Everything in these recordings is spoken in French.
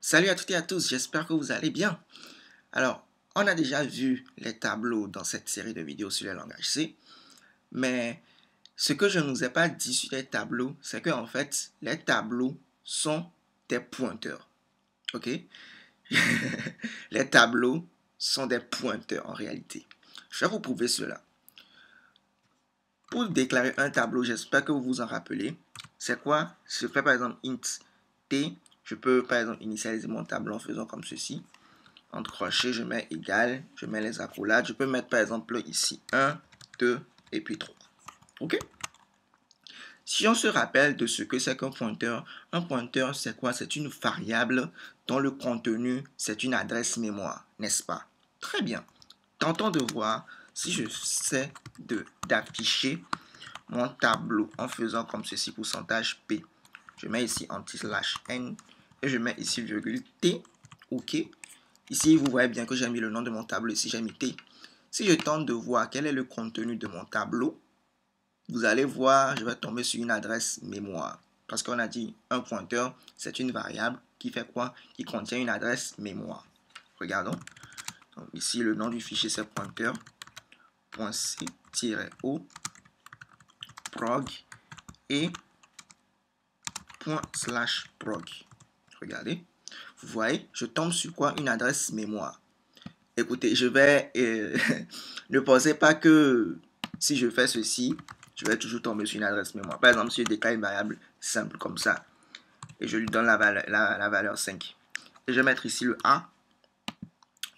Salut à toutes et à tous, j'espère que vous allez bien. Alors, on a déjà vu les tableaux dans cette série de vidéos sur les langages C, mais ce que je ne vous ai pas dit sur les tableaux, c'est que en fait, les tableaux sont des pointeurs. Ok? Les tableaux sont des pointeurs en réalité. Je vais vous prouver cela. Pour déclarer un tableau, j'espère que vous vous en rappelez. C'est quoi? Je fais par exemple int t. Je peux par exemple initialiser mon tableau en faisant comme ceci. Entre crochets, je mets égal, je mets les accolades. Je peux mettre par exemple ici 1, 2 et puis 3. Ok? Si on se rappelle de ce que c'est qu'un pointeur c'est quoi? C'est une variable dont le contenu c'est une adresse mémoire, n'est-ce pas? Très bien. Tentons de voir si je sais d'afficher mon tableau en faisant comme ceci, pourcentage P. Je mets ici anti/n et je mets ici virgule T. OK. Ici, vous voyez bien que j'ai mis le nom de mon tableau. Ici, j'ai mis T. Si je tente de voir quel est le contenu de mon tableau, vous allez voir, je vais tomber sur une adresse mémoire. Parce qu'on a dit un pointeur, c'est une variable qui fait quoi? Qui contient une adresse mémoire. Regardons. Donc, ici, le nom du fichier, c'est pointeur.c-o prog et ./prog. Regardez. Vous voyez, je tombe sur quoi? Une adresse mémoire. Écoutez, je vais... ne pensez pas que si je fais ceci, je vais toujours tomber sur une adresse mémoire. Par exemple, si je déclare une variable simple comme ça, et je lui donne la valeur 5. Et je vais mettre ici le A.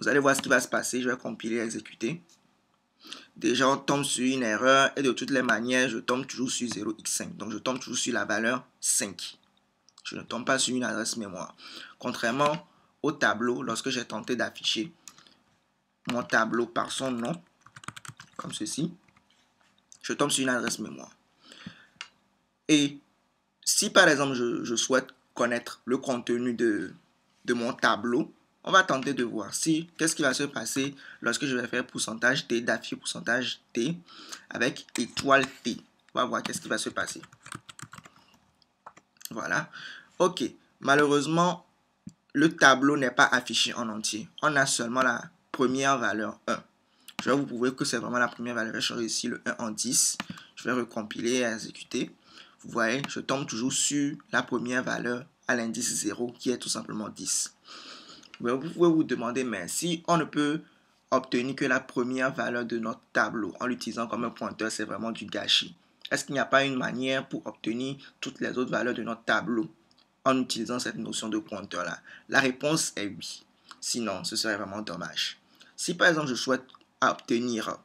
Vous allez voir ce qui va se passer. Je vais compiler et exécuter. Déjà, on tombe sur une erreur. Et de toutes les manières, je tombe toujours sur 0x5. Donc, je tombe toujours sur la valeur 5. Je ne tombe pas sur une adresse mémoire. Contrairement au tableau, lorsque j'ai tenté d'afficher mon tableau par son nom, comme ceci, je tombe sur une adresse mémoire. Et si par exemple je souhaite connaître le contenu de mon tableau, on va tenter de voir si qu'est-ce qui va se passer lorsque je vais faire pourcentage T, d'afficher pourcentage T avec étoile T. On va voir qu'est-ce qui va se passer. Voilà. Ok. Malheureusement, le tableau n'est pas affiché en entier. On a seulement la première valeur 1. Je vais vous prouver que c'est vraiment la première valeur. Je vais changer ici le 1 en 10. Je vais recompiler et exécuter. Vous voyez, je tombe toujours sur la première valeur à l'indice 0 qui est tout simplement 10. Vous pouvez vous demander, mais si on ne peut obtenir que la première valeur de notre tableau en l'utilisant comme un pointeur, c'est vraiment du gâchis. Est-ce qu'il n'y a pas une manière pour obtenir toutes les autres valeurs de notre tableau en utilisant cette notion de pointeur-là? La réponse est oui. Sinon, ce serait vraiment dommage. Si par exemple je souhaite obtenir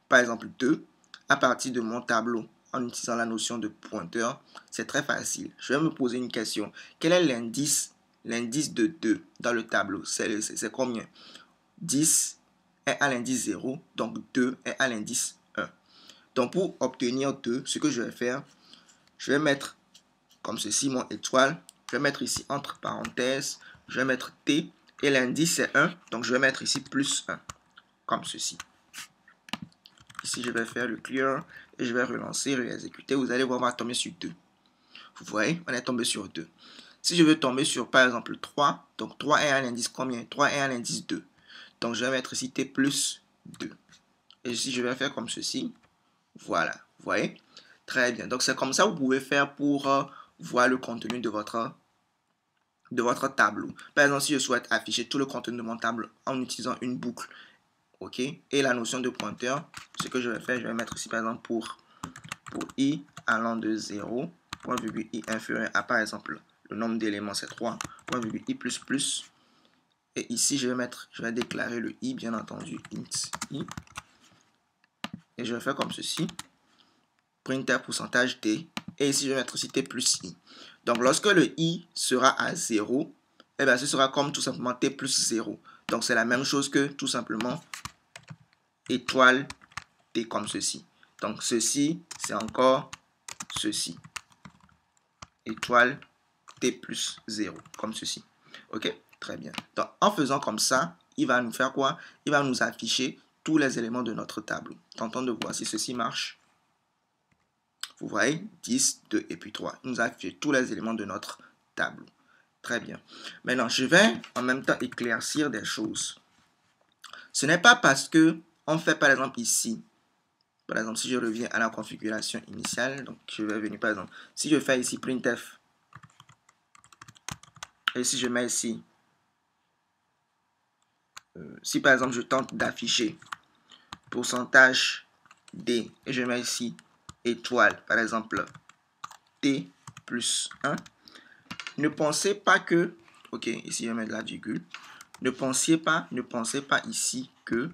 par exemple 2 à partir de mon tableau en utilisant la notion de pointeur, c'est très facile. Je vais me poser une question. Quel est l'indice de 2 dans le tableau? C'est combien? 10 est à l'indice 0, donc 2 est à l'indice 1. Donc pour obtenir 2, ce que je vais faire, je vais mettre comme ceci mon étoile. Je vais mettre ici entre parenthèses, je vais mettre T et l'indice est 1, donc je vais mettre ici plus 1, comme ceci. Ici, je vais faire le clear et je vais relancer, réexécuter. Vous allez voir, on va tomber sur 2. Vous voyez, on est tombé sur 2. Si je veux tomber sur, par exemple, 3, donc 3 est à l'indice combien? 3 est à l'indice 2. Donc, je vais mettre ici T plus 2. Et ici, je vais faire comme ceci. Voilà, vous voyez? Très bien. Donc, c'est comme ça que vous pouvez faire pour voir le contenu de votre tableau. Par exemple, si je souhaite afficher tout le contenu de mon tableau en utilisant une boucle, ok, et la notion de pointeur, ce que je vais faire, je vais mettre ici par exemple pour i allant de 0, point virgule i inférieur à par exemple le nombre d'éléments c'est 3, point virgule i plus plus, et ici je vais déclarer le i bien entendu, int i, et je vais faire comme ceci, printer pourcentage t, et ici je vais mettre ici t plus i. Donc lorsque le i sera à 0, eh bien ce sera comme tout simplement t plus 0. Donc c'est la même chose que tout simplement étoile T comme ceci. Donc ceci, c'est encore ceci. Étoile T plus 0, comme ceci. Ok? Très bien. Donc en faisant comme ça, il va nous faire quoi? Il va nous afficher tous les éléments de notre tableau. Tentons de voir si ceci marche. Vous voyez, 10, 2 et puis 3. Il nous affiche tous les éléments de notre tableau. Très bien. Maintenant, je vais en même temps éclaircir des choses. Ce n'est pas parce que on fait par exemple ici, par exemple si je reviens à la configuration initiale, donc je vais venir par exemple, si je fais ici printf, et si je mets ici, si par exemple je tente d'afficher pourcentage D, et je mets ici étoile, par exemple T plus 1, ne pensez pas que, ok, ici je mets de la virgule, ne pensez pas ici que,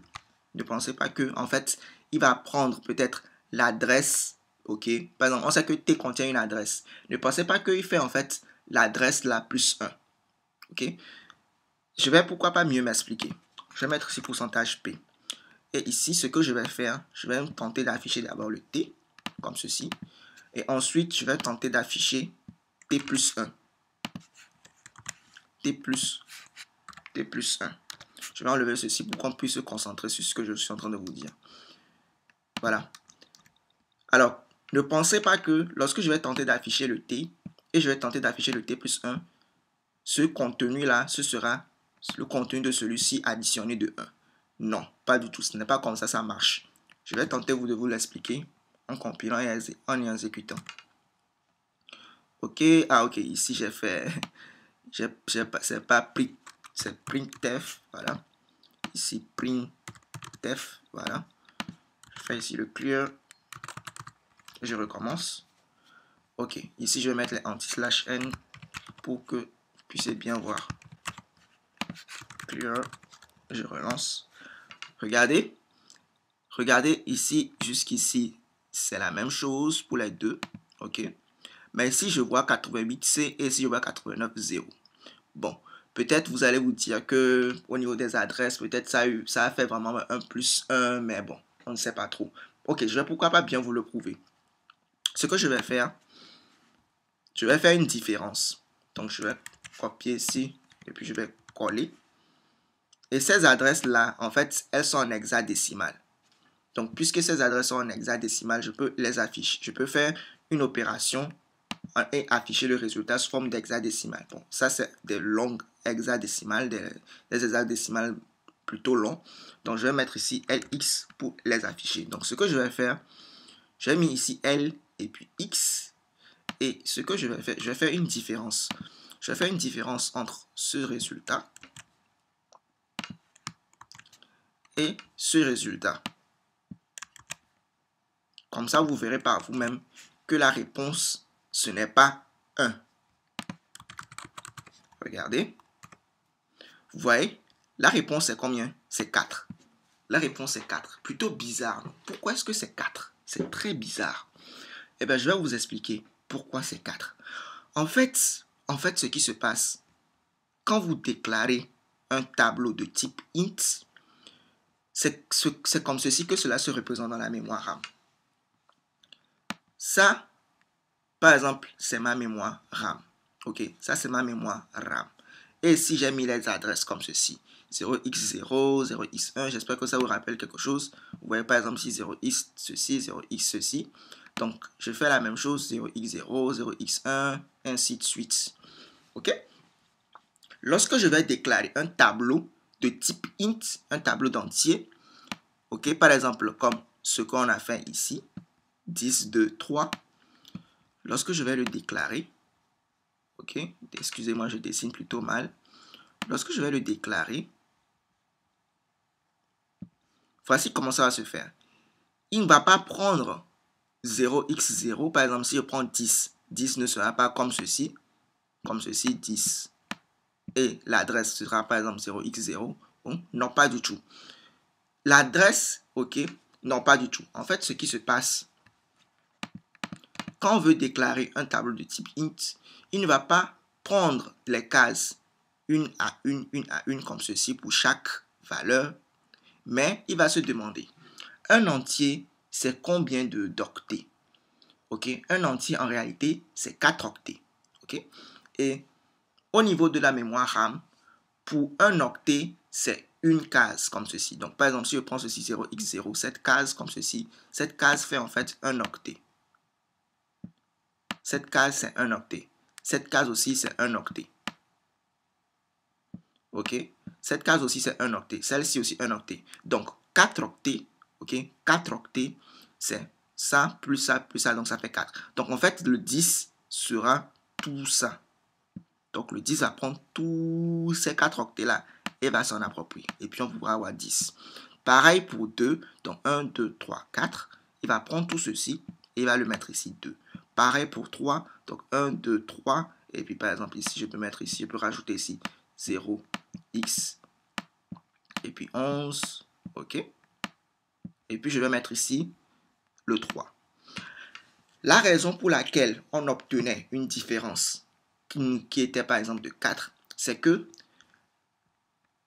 ne pensez pas que, en fait, il va prendre peut-être l'adresse, ok, par exemple, on sait que T contient une adresse, ne pensez pas qu'il fait en fait l'adresse là plus 1, ok, je vais pourquoi pas mieux m'expliquer, je vais mettre ici pourcentage P, et ici, ce que je vais faire, je vais tenter d'afficher d'abord le T, comme ceci, et ensuite, je vais tenter d'afficher T plus 1, T plus 1. Je vais enlever ceci pour qu'on puisse se concentrer sur ce que je suis en train de vous dire. Voilà. Alors, ne pensez pas que lorsque je vais tenter d'afficher le T, et je vais tenter d'afficher le T plus 1, ce contenu-là, ce sera le contenu de celui-ci additionné de 1. Non, pas du tout. Ce n'est pas comme ça marche. Je vais tenter de vous l'expliquer en compilant et en exécutant. Ok, ok, ici j'ai fait, c'est pas print, c'est printf, voilà. Ici printf, voilà. Je fais ici le clear, je recommence. Ok, ici je vais mettre les anti/n pour que vous puissiez bien voir. Clear, je relance. Regardez ici jusqu'ici, c'est la même chose pour les deux, ok. Mais ici je vois 88C et ici je vois 89,0. Bon, peut-être vous allez vous dire que au niveau des adresses, peut-être ça a fait vraiment un plus 1, mais bon, on ne sait pas trop. Ok, je vais pourquoi pas bien vous le prouver. Ce que je vais faire une différence. Donc, je vais copier ici et puis je vais coller. Et ces adresses-là, en fait, elles sont en hexadécimal. Donc, puisque ces adresses sont en hexadécimal, je peux les afficher. Je peux faire une opération et afficher le résultat sous forme d'hexadécimal. Bon, ça, c'est des longues hexadécimales, des hexadécimales plutôt longs. Donc, je vais mettre ici LX pour les afficher. Donc, ce que je vais faire, j'ai mis ici L et puis X. Et ce que je vais faire une différence. Je vais faire une différence entre ce résultat et ce résultat. Comme ça, vous verrez par vous-même que la réponse, ce n'est pas 1. Regardez. Vous voyez, la réponse est combien? C'est 4. La réponse est 4. Plutôt bizarre. Pourquoi est-ce que c'est 4? C'est très bizarre. Eh bien, je vais vous expliquer pourquoi c'est 4. En fait, ce qui se passe, quand vous déclarez un tableau de type int, c'est comme ceci que cela se représente dans la mémoire RAM. Ça, par exemple, c'est ma mémoire RAM. Ok, ça c'est ma mémoire RAM. Et si j'ai mis les adresses comme ceci, 0x0, 0x1, j'espère que ça vous rappelle quelque chose. Vous voyez par exemple ici 0x ceci, 0x ceci. Donc, je fais la même chose, 0x0, 0x1, ainsi de suite. Ok? Lorsque je vais déclarer un tableau de type int, un tableau d'entier, ok, par exemple, comme ce qu'on a fait ici, 10, 2, 3, lorsque je vais le déclarer, ok, excusez-moi, je dessine plutôt mal. Lorsque je vais le déclarer, voici comment ça va se faire. Il ne va pas prendre 0x0, par exemple, si je prends 10, 10 ne sera pas comme ceci, 10. Et l'adresse sera par exemple 0x0, non, pas du tout. L'adresse, ok, non, pas du tout. En fait, ce qui se passe, quand on veut déclarer un tableau de type int, il ne va pas prendre les cases une à une, comme ceci pour chaque valeur, mais il va se demander, un entier, c'est combien d'octets? Ok, un entier, en réalité, c'est 4 octets. Ok, et au niveau de la mémoire RAM, pour un octet, c'est une case comme ceci. Donc, par exemple, si je prends ceci 0x0, cette case comme ceci, cette case fait en fait un octet. Cette case, c'est un octet. Cette case aussi, c'est un octet. ok? Cette case aussi, c'est un octet. Celle-ci aussi, un octet. Donc, 4 octets, ok? 4 octets, c'est ça, plus ça, plus ça, donc ça fait 4. Donc, en fait, le 10 sera tout ça. Donc, le 10 va prendre tous ces 4 octets-là et va s'en approprier. Et puis, on pourra avoir 10. Pareil pour 2. Donc, 1, 2, 3, 4. Il va prendre tout ceci et il va le mettre ici, 2. Pareil pour 3. Donc, 1, 2, 3. Et puis, par exemple, ici, je peux mettre ici, je peux rajouter ici 0, x. Et puis, 11. OK. Et puis, je vais mettre ici le 3. La raison pour laquelle on obtenait une différence qui était, par exemple, de 4, c'est que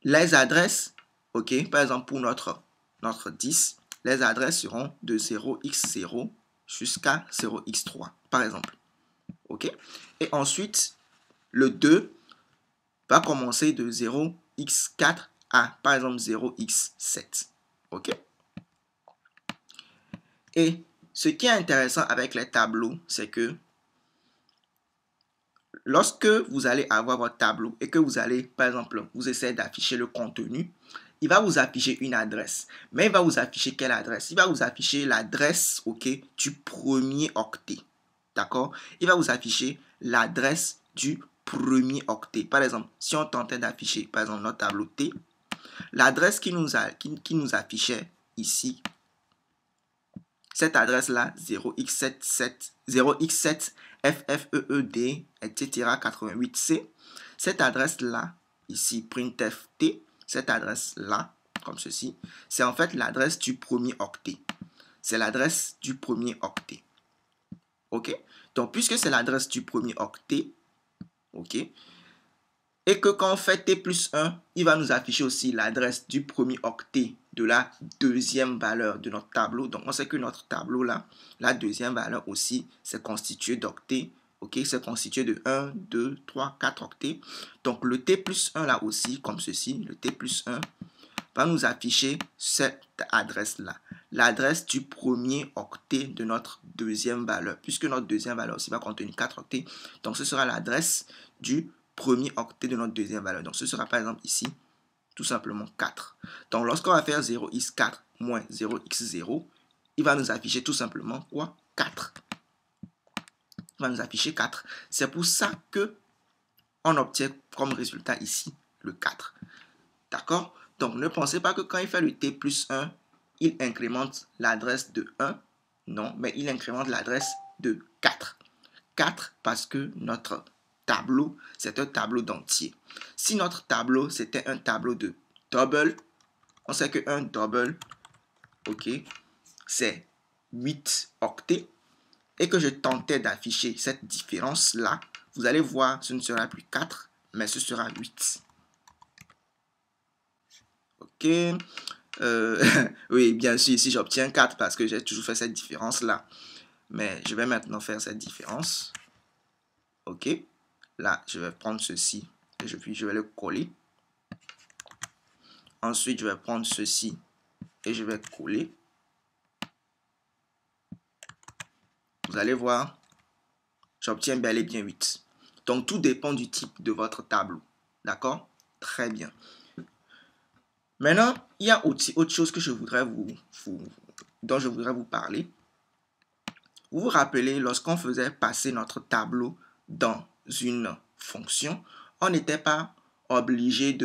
les adresses, ok, par exemple pour notre 10, les adresses seront de 0x0 jusqu'à 0x3, par exemple. Ok. Et ensuite, le 2 va commencer de 0x4 à, par exemple, 0x7. Ok. Et ce qui est intéressant avec les tableaux, c'est que lorsque vous allez avoir votre tableau et que vous allez, par exemple, vous essayez d'afficher le contenu, il va vous afficher une adresse. Mais il va vous afficher quelle adresse? Il va vous afficher l'adresse, ok, du premier octet. D'accord? Il va vous afficher l'adresse du premier octet. Par exemple, si on tentait d'afficher, par exemple, notre tableau T, l'adresse qui nous affichait ici, cette adresse-là, 0x7, FFEED, etc., 88C, cette adresse-là, ici, printf T, cette adresse-là, comme ceci, c'est en fait l'adresse du premier octet. C'est l'adresse du premier octet. OK? Donc, puisque c'est l'adresse du premier octet, OK? Et que quand on fait T plus 1, il va nous afficher aussi l'adresse du premier octet de la deuxième valeur de notre tableau. Donc, on sait que notre tableau là, la deuxième valeur aussi, c'est constitué d'octets. Ok, c'est constitué de 1, 2, 3, 4 octets. Donc, le T plus 1 là aussi, comme ceci, le T plus 1 va nous afficher cette adresse-là. L'adresse du premier octet de notre deuxième valeur. Puisque notre deuxième valeur aussi va contenir 4 octets. Donc, ce sera l'adresse du premier octet de notre deuxième valeur. Donc, ce sera par exemple ici, tout simplement 4. Donc, lorsqu'on va faire 0x4 moins 0x0, il va nous afficher tout simplement quoi? 4. Il va nous afficher 4. C'est pour ça que on obtient comme résultat ici le 4. D'accord? Donc, ne pensez pas que quand il fait le T plus 1, il incrémente l'adresse de 1. Non, mais il incrémente l'adresse de 4. 4 parce que notre tableau, c'est un tableau d'entier. Si notre tableau, c'était un tableau de double, on sait qu'un double, ok, c'est 8 octets, et que je tentais d'afficher cette différence-là, vous allez voir, ce ne sera plus 4, mais ce sera 8. Ok. Oui, bien sûr, ici j'obtiens 4 parce que j'ai toujours fait cette différence-là. Mais je vais maintenant faire cette différence. Ok. Là, je vais prendre ceci et je vais le coller. Ensuite, je vais prendre ceci et je vais coller. Vous allez voir, j'obtiens bel et bien 8. Donc, tout dépend du type de votre tableau. D'accord? Très bien. Maintenant, il y a aussi autre chose que je voudrais dont je voudrais vous parler. Vous vous rappelez, lorsqu'on faisait passer notre tableau dans une fonction, on n'était pas obligé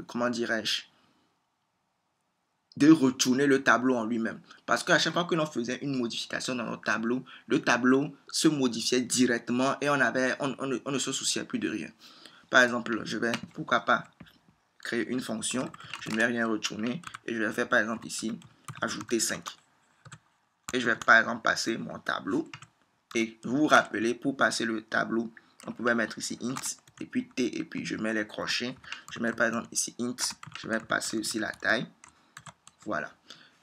comment dirais-je, de retourner le tableau en lui-même. Parce qu'à chaque fois que l'on faisait une modification dans notre tableau, le tableau se modifiait directement et on ne se souciait plus de rien. Par exemple, je vais, pourquoi pas, créer une fonction, je ne vais rien retourner et je vais faire par exemple ici, ajouter 5. Et je vais par exemple passer mon tableau. Et vous vous rappelez, pour passer le tableau, on pouvait mettre ici int, et puis t, et puis je mets les crochets. Je mets par exemple ici int, je vais passer aussi la taille. Voilà.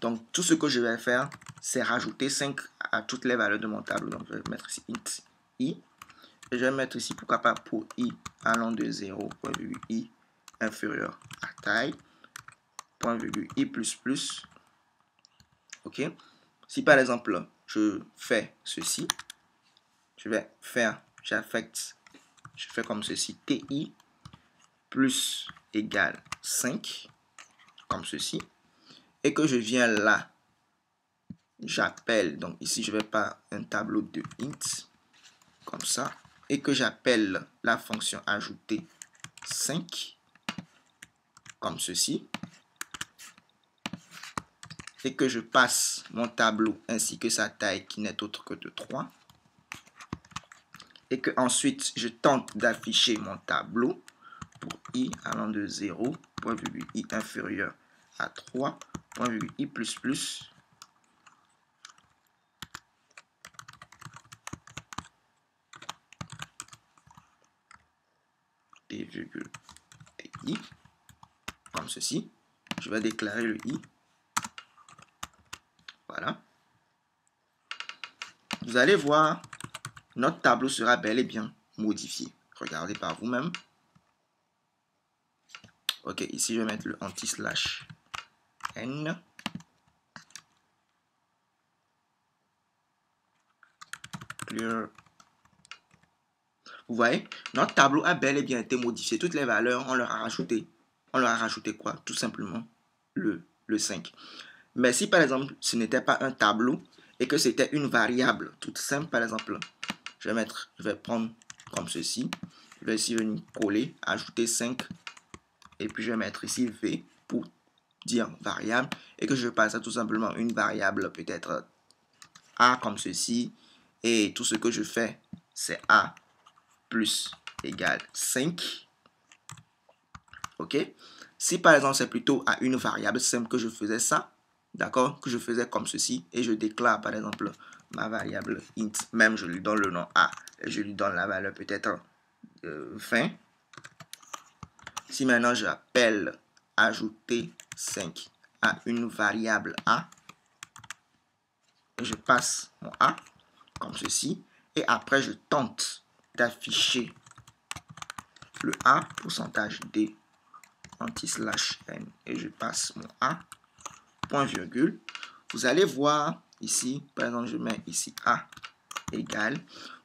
Donc, tout ce que je vais faire, c'est rajouter 5 à toutes les valeurs de mon tableau. Donc, je vais mettre ici int i. Et je vais mettre ici, pourquoi pas, pour i allant de 0, point virgule i inférieur à taille, point virgule i plus plus. OK. Si par exemple, je fais ceci, je vais faire, j'affecte, je fais comme ceci, ti, plus égale 5, comme ceci, et que je viens là, j'appelle, donc ici je vais pas un tableau de int, comme ça, et que j'appelle la fonction ajouter 5, comme ceci, et que je passe mon tableau ainsi que sa taille qui n'est autre que de 3, et que ensuite je tente d'afficher mon tableau pour i allant de 0, point virgule i inférieur à 3, point virgule i plus plus, d virgule i, comme ceci. Je vais déclarer le i. Voilà. Vous allez voir, notre tableau sera bel et bien modifié. Regardez par vous-même. Ok, ici je vais mettre le anti-slash n. Clear. Vous voyez, notre tableau a bel et bien été modifié. Toutes les valeurs, on leur a rajouté. On leur a rajouté quoi? Tout simplement le 5. Mais si par exemple, ce n'était pas un tableau et que c'était une variable toute simple, par exemple, je vais prendre comme ceci. Je vais ici venir coller, ajouter 5. Et puis je vais mettre ici v pour dire variable. Et que je passe à tout simplement une variable, peut-être a comme ceci. Et tout ce que je fais, c'est a plus égale 5. Ok. Si par exemple c'est plutôt à une variable simple que je faisais ça, d'accord, que je faisais comme ceci, et je déclare par exemple ma variable int, même je lui donne le nom a, et je lui donne la valeur peut-être 20. Si maintenant j'appelle ajouter 5 à une variable a, et je passe mon a comme ceci, et après je tente d'afficher le a, pourcentage d, anti-slash n, et je passe mon a, point virgule, vous allez voir ici, par exemple je mets ici a égale,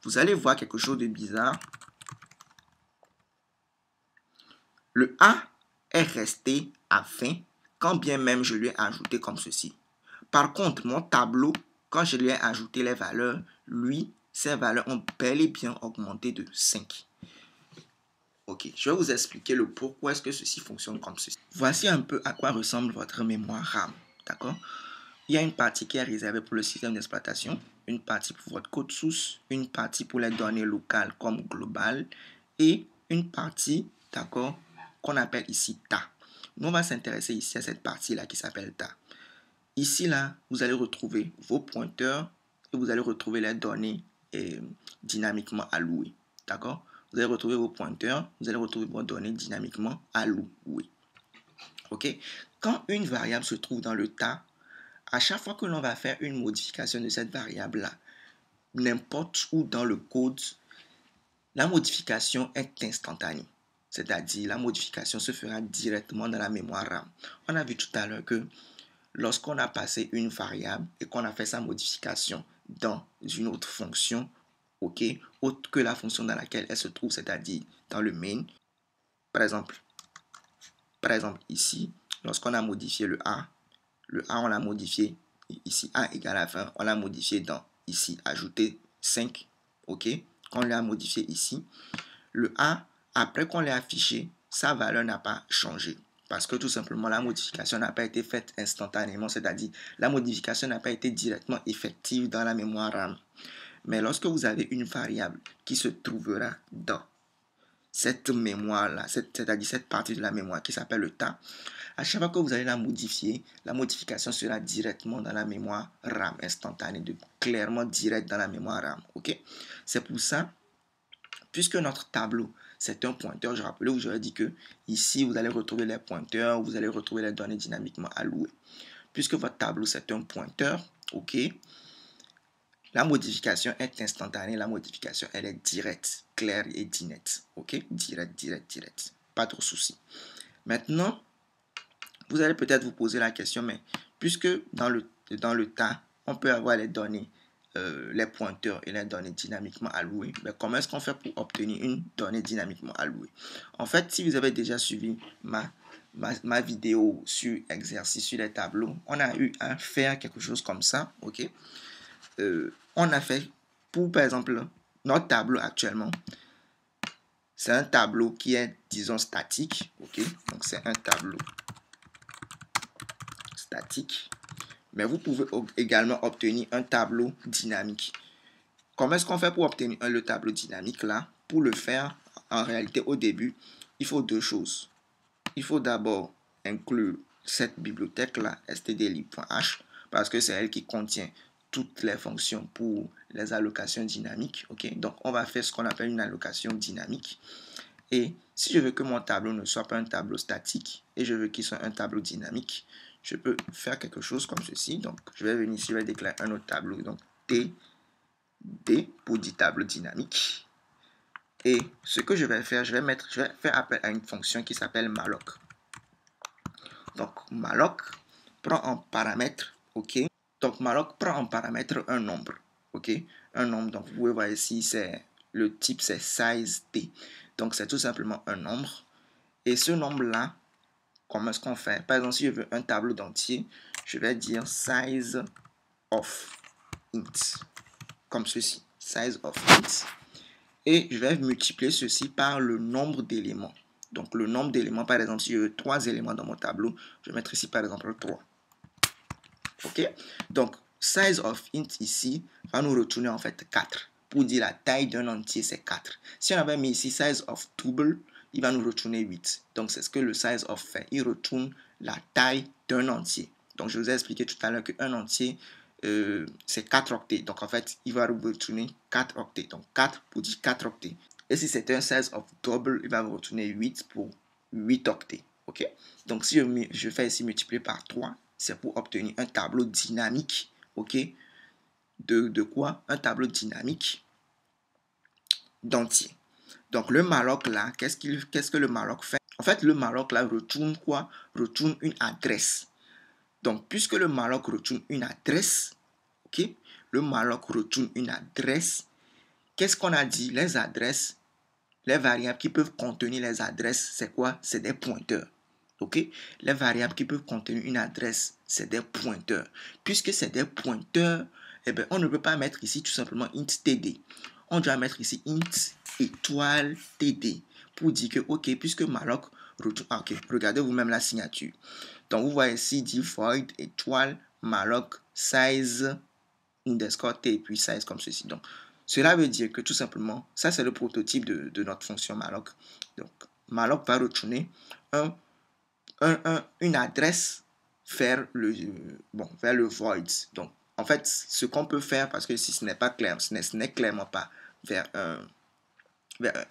vous allez voir quelque chose de bizarre. Le a est resté à 20 quand bien même je lui ai ajouté comme ceci. Par contre, mon tableau, quand je lui ai ajouté les valeurs, lui, ses valeurs ont bel et bien augmenté de 5. Ok, je vais vous expliquer le pourquoi est-ce que ceci fonctionne comme ceci. Voici un peu à quoi ressemble votre mémoire RAM. D'accord? Il y a une partie qui est réservée pour le système d'exploitation, une partie pour votre code source, une partie pour les données locales comme global et une partie, d'accord, qu'on appelle ici ta. Nous, on va s'intéresser ici à cette partie-là qui s'appelle ta. Ici, là, vous allez retrouver vos pointeurs et vous allez retrouver les données dynamiquement allouées. D'accord? Vous allez retrouver vos pointeurs, vous allez retrouver vos données dynamiquement allouées. OK? Quand une variable se trouve dans le tas, à chaque fois que l'on va faire une modification de cette variable-là, n'importe où dans le code, la modification est instantanée. C'est-à-dire, la modification se fera directement dans la mémoire RAM. On a vu tout à l'heure que lorsqu'on a passé une variable et qu'on a fait sa modification dans une autre fonction, ok, autre que la fonction dans laquelle elle se trouve, c'est-à-dire dans le main, par exemple ici, lorsqu'on a modifié le A on l'a modifié ici A égale à 20, on l'a modifié dans ici ajouter 5, ok, qu'on l'a modifié ici, le A, après qu'on l'ait affiché, sa valeur n'a pas changé. Parce que tout simplement, la modification n'a pas été faite instantanément, c'est-à-dire la modification n'a pas été directement effective dans la mémoire RAM. Mais lorsque vous avez une variable qui se trouvera dans cette mémoire-là, c'est-à-dire cette partie de la mémoire qui s'appelle le tas, à chaque fois que vous allez la modifier, la modification sera directement dans la mémoire RAM instantanée, clairement direct dans la mémoire RAM. Ok? C'est pour ça, puisque notre tableau, c'est un pointeur, je rappelais où j'avais dit que ici, vous allez retrouver les pointeurs, vous allez retrouver les données dynamiquement allouées. Puisque votre tableau, c'est un pointeur, ok, la modification est instantanée, la modification, elle est directe, claire et nette, ok, direct, pas trop souci. Maintenant, vous allez peut-être vous poser la question, mais puisque dans le tas, on peut avoir les données les pointeurs et les données dynamiquement allouées. Mais comment est-ce qu'on fait pour obtenir une donnée dynamiquement allouée? En fait, si vous avez déjà suivi ma vidéo sur exercice sur les tableaux, on a eu à faire quelque chose comme ça, ok? On a fait, pour par exemple, notre tableau actuellement, c'est un tableau qui est, disons, statique, ok? Donc, c'est un tableau statique. Mais vous pouvez également obtenir un tableau dynamique. Comment est-ce qu'on fait pour obtenir le tableau dynamique là? Pour le faire, en réalité, au début, il faut deux choses. Il faut d'abord inclure cette bibliothèque-là, stdlib.h, parce que c'est elle qui contient toutes les fonctions pour les allocations dynamiques. Okay? Donc, on va faire ce qu'on appelle une allocation dynamique. Et si je veux que mon tableau ne soit pas un tableau statique et je veux qu'il soit un tableau dynamique, je peux faire quelque chose comme ceci. Donc, je vais venir ici, je vais déclarer un autre tableau. Donc, td pour dire tableau dynamique. Et ce que je vais faire, je vais faire appel à une fonction qui s'appelle malloc. Donc, malloc prend en paramètre, ok. Donc, malloc prend en paramètre un nombre, ok. Un nombre, donc vous pouvez voir ici, c'est le type, c'est size t. Donc, c'est tout simplement un nombre. Et ce nombre-là, comment est-ce qu'on fait? Par exemple, si je veux un tableau d'entier, je vais dire size of int, comme ceci, size of int. Et je vais multiplier ceci par le nombre d'éléments. Donc, le nombre d'éléments, par exemple, si je veux 3 éléments dans mon tableau, je vais mettre ici, par exemple, 3. OK? Donc, size of int ici va nous retourner en fait 4. Pour dire la taille d'un entier, c'est 4. Si on avait mis ici size of tuple, il va nous retourner 8. Donc, c'est ce que le size of fait. Il retourne la taille d'un entier. Donc, je vous ai expliqué tout à l'heure qu'un entier, c'est 4 octets. Donc, en fait, il va retourner 4 octets. Donc, 4 pour dire 4 octets. Et si c'était un size of double, il va me retourner 8 pour 8 octets. OK? Donc, si je fais ici multiplier par 3, c'est pour obtenir un tableau dynamique. OK? De quoi? Un tableau dynamique d'entier. Donc, le malloc là, qu'est-ce que le malloc fait? En fait, le malloc là retourne quoi? Retourne une adresse. Donc, puisque le malloc retourne une adresse, ok? Le malloc retourne une adresse. Qu'est-ce qu'on a dit? Les adresses, les variables qui peuvent contenir les adresses, c'est quoi? C'est des pointeurs. Ok? Les variables qui peuvent contenir une adresse, c'est des pointeurs. Puisque c'est des pointeurs, eh bien, on ne peut pas mettre ici tout simplement int td. On doit mettre ici int étoile td pour dire que, ok, puisque malloc retourne. Ah, ok, regardez vous-même la signature. Donc, vous voyez ici, dit void étoile malloc size underscore t et puis size comme ceci. Donc, cela veut dire que tout simplement, ça c'est le prototype de notre fonction malloc. Donc, malloc va retourner une adresse vers le void. Donc, en fait, ce qu'on peut faire, parce que si ce n'est pas clair, ce n'est clairement pas vers un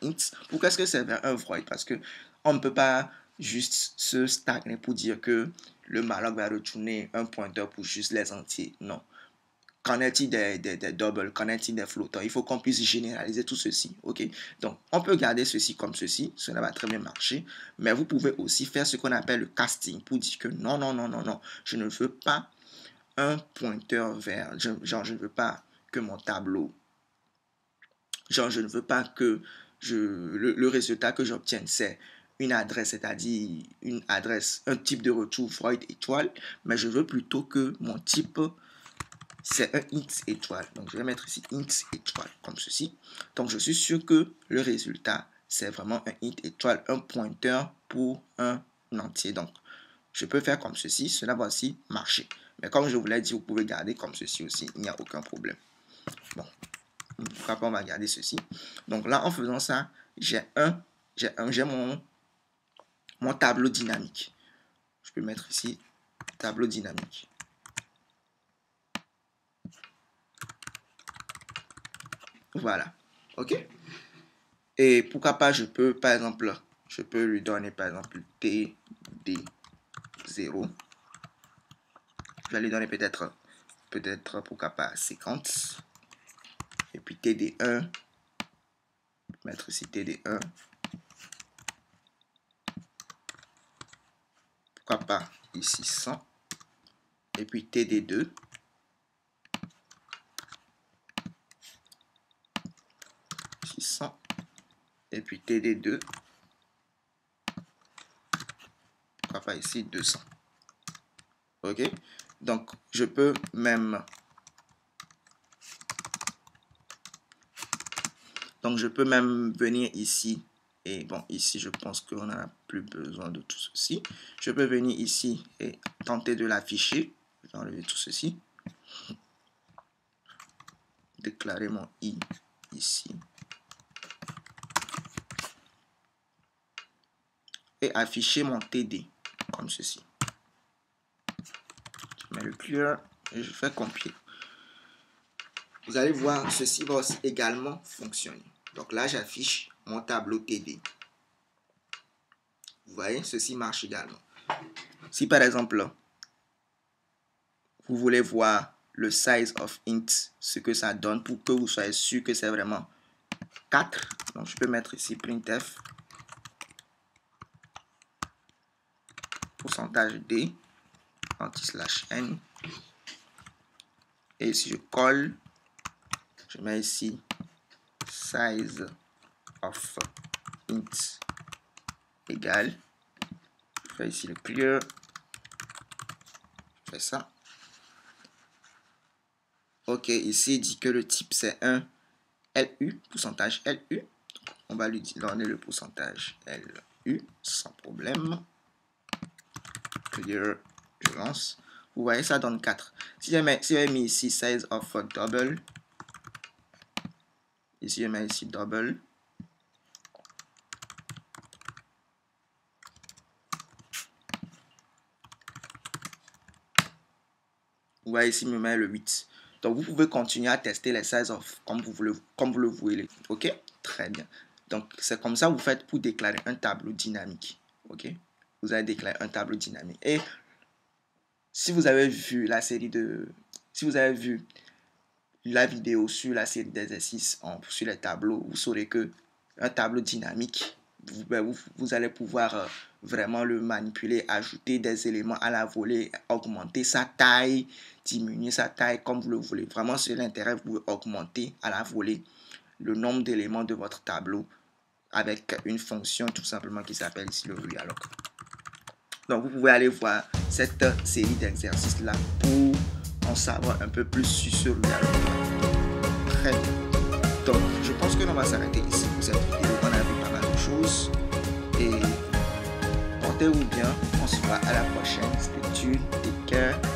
int. Pourquoi est-ce que c'est vers un void? Parce que on ne peut pas juste se stagner pour dire que le malloc va retourner un pointeur pour juste les entiers. Non. Qu'en est-il des doubles? Qu'en est-il des flottants? Il faut qu'on puisse généraliser tout ceci. Ok? Donc, on peut garder ceci comme ceci. Cela va très bien marcher. Mais vous pouvez aussi faire ce qu'on appelle le casting pour dire que non, non, non, non, non. Je ne veux pas un pointeur vers... Genre, je ne veux pas que mon tableau... Genre, je ne veux pas que le résultat que j'obtienne, c'est une adresse, c'est-à-dire une adresse, un type de retour void étoile. Mais je veux plutôt que mon type... c'est un int étoile. Donc, je vais mettre ici int étoile, comme ceci. Donc, je suis sûr que le résultat, c'est vraiment un int étoile, un pointeur pour un entier. Donc, je peux faire comme ceci. Cela va aussi marcher. Mais comme je vous l'ai dit, vous pouvez garder comme ceci aussi. Il n'y a aucun problème. Bon, pourquoi pas, on va garder ceci. Donc, là, en faisant ça, j'ai mon tableau dynamique. Je peux mettre ici tableau dynamique. Voilà. OK? Et pourquoi pas, je peux, par exemple, je peux lui donner, par exemple, TD0. Je vais lui donner peut-être, pourquoi pas, 50. Et puis TD1. Mettre ici TD1. Pourquoi pas, ici 100. Et puis TD2. et puis TD2. Pourquoi pas ici 200. Ok, donc je peux même venir ici. Et bon, ici, je pense qu'on n'a plus besoin de tout ceci. Je peux venir ici et tenter de l'afficher. Je vais enlever tout ceci. Déclarer mon I ici. Et afficher mon TD, comme ceci. Je mets le clear et je fais compiler. Vous allez voir, ceci va aussi également fonctionner. Donc là, j'affiche mon tableau TD. Vous voyez, ceci marche également. Si par exemple, vous voulez voir le size of int, ce que ça donne pour que vous soyez sûr que c'est vraiment 4. Donc je peux mettre ici printf %d anti/n. Et si je colle, je mets ici size of int égale. Je fais ici le clear. Je fais ça. Ok, ici il dit que le type c'est un LU, pourcentage LU. On va lui donner le pourcentage LU sans problème. Clear, je lance. Vous voyez, ça donne 4. Si j'ai mis ici size of double, ici je mets ici double. Vous voyez ici, je mets le 8. Donc, vous pouvez continuer à tester les size of comme vous le voulez. OK? Très bien. Donc, c'est comme ça que vous faites pour déclarer un tableau dynamique. OK? Vous allez déclarer un tableau dynamique. Et si vous avez vu la série de... Si vous avez vu la vidéo sur la série d'exercices sur les tableaux, vous saurez que un tableau dynamique, vous allez pouvoir vraiment le manipuler, ajouter des éléments à la volée, augmenter sa taille, diminuer sa taille comme vous le voulez. Vraiment, c'est l'intérêt, vous pouvez augmenter à la volée le nombre d'éléments de votre tableau avec une fonction tout simplement qui s'appelle ici le realloc. Donc, vous pouvez aller voir cette série d'exercices-là pour en savoir un peu plus sur le realloc. Très bien. Donc, je pense que l'on va s'arrêter ici pour cette vidéo. On a vu pas mal de choses. Et portez-vous bien. On se voit à la prochaine. C'était Take care.